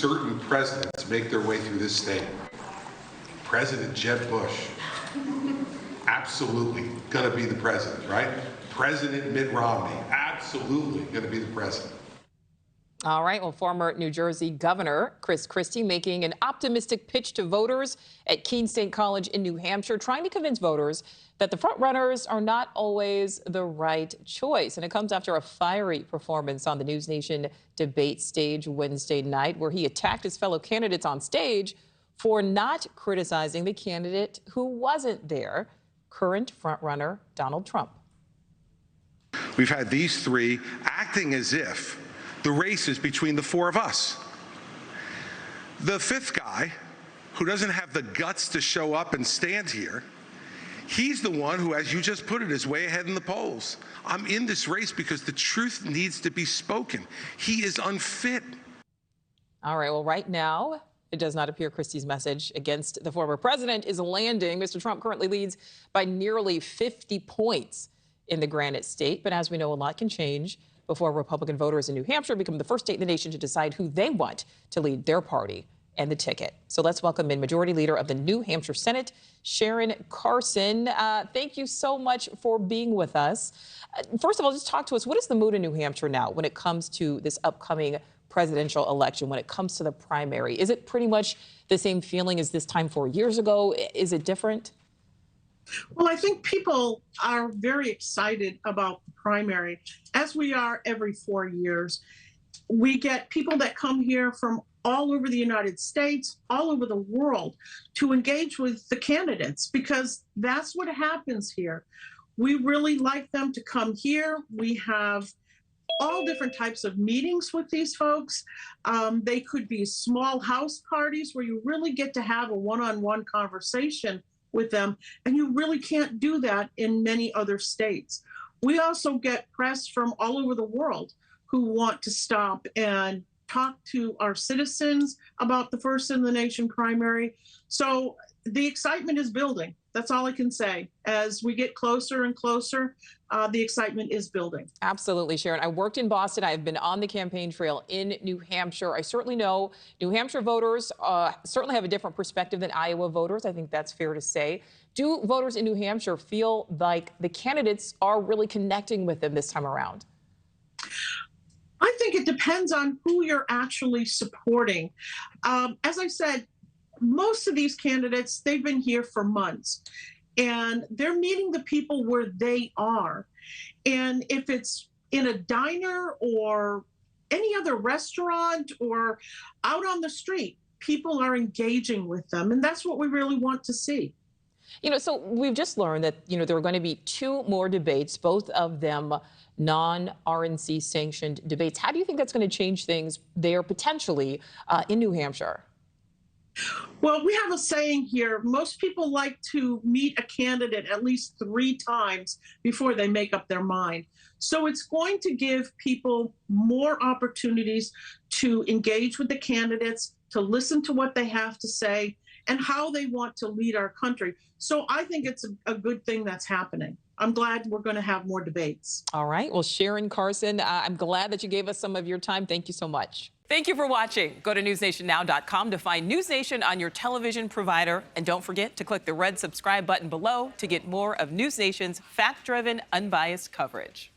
certain presidents make their way through this state. President Jeb Bush, absolutely going to be the president, right? President Mitt Romney, absolutely going to be the president. All right. Well, former New Jersey Governor Christie making an optimistic pitch to voters at Keene State College in New Hampshire, trying to convince voters that the frontrunners are not always the right choice. And it comes after a fiery performance on the NewsNation debate stage Wednesday night, where he attacked his fellow candidates on stage for not criticizing the candidate who wasn't there, current frontrunner Donald Trump. We've had these three acting as if the race is between the four of us. The fifth guy, who doesn't have the guts to show up and stand here, he's the one who, as you just put it, is way ahead in the polls. I'm in this race because the truth needs to be spoken. He is unfit. All right. Well, right now, it does not appear Christie's message against the former president is landing. Mr. Trump currently leads by nearly 50 points in the Granite State. But as we know, a lot can change before Republican voters in New Hampshire become the first state in the nation to decide who they want to lead their party and the ticket. So let's welcome in Majority Leader of the New Hampshire Senate, Sharon Carson. Thank you so much for being with us. First of all, just talk to us. What is the mood in New Hampshire now when it comes to this upcoming presidential election, when it comes to the primary? Is it pretty much the same feeling as this time 4 years ago? Is it different? Well, I think people are very excited about the primary, as we are every 4 years. We get people that come here from all over the United States, all over the world, to engage with the candidates, because that's what happens here. We really like them to come here. We have all different types of meetings with these folks. They could be small house parties where you really get to have a one-on-one conversation with them, and you really can't do that in many other states. We also get press from all over the world who want to stop and talk to our citizens about the first in the nation primary. So the excitement is building. That's all I can say. As we get closer and closer, the excitement is building. Absolutely, Sharon. I worked in Boston. I've been on the campaign trail in New Hampshire. I certainly know New Hampshire voters certainly have a different perspective than Iowa voters. I think that's fair to say. Do voters in New Hampshire feel like the candidates are really connecting with them this time around? I think it depends on who you're actually supporting. As I said, most of these candidates, they've been here for months, and they're meeting the people where they are. And if it's in a diner or any other restaurant or out on the street, people are engaging with them. And that's what we really want to see. You know, so we've just learned that, there are going to be 2 more debates, both of them non-RNC sanctioned debates. How do you think that's going to change things there potentially in New Hampshire? Well, we have a saying here. Most people like to meet a candidate at least 3 times before they make up their mind. So it's going to give people more opportunities to engage with the candidates, to listen to what they have to say and how they want to lead our country. So I think it's a good thing that's happening. I'm glad we're going to have more debates. All right. Well, Sharon Carson, I'm glad that you gave us some of your time. Thank you so much. Thank you for watching. Go to newsnationnow.com to find NewsNation on your television provider. And don't forget to click the red subscribe button below to get more of NewsNation's fact-driven, unbiased coverage.